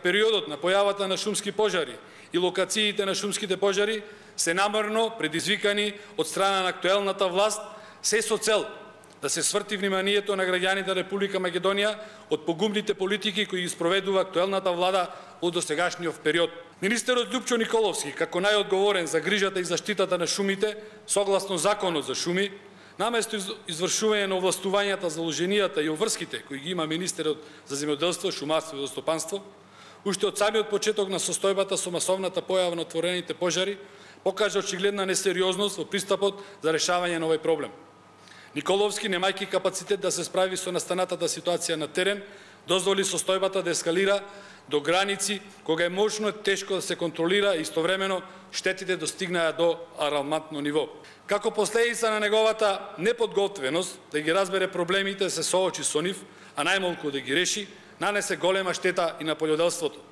Периодот на појавата на шумски пожари и локациите на шумските пожари се намерно предизвикани од страна на актуелната власт, се со цел да се сврти вниманието на граѓаните на Република Македонија од погубните политики кои ги спроведува актуелната влада во досегашниот период. Министерот Љупчо Николовски, како најодговорен за грижата и заштитата на шумите, согласно Законот за шуми, наместо извршување на овластувањата, заложенијата и обврските кои ги има министерот за земјоделство, шумарство и водостопанство, уште од самиот почеток на состојбата со масовната појава на отворените пожари, покажа очигледна несериозност во пристапот за решавање на овој проблем. Николовски, немајки капацитет да се справи со настанатата ситуација на терен, дозволи состојбата да ескалира до граници кога е можно тешко да се контролира и истовремено штетите достигнаа до алармантно ниво. Како последица на неговата неподготвеност да ги разбере проблемите, да се соочи со нив, а најмалку да ги реши, нанесе голема штета и на пољоделството.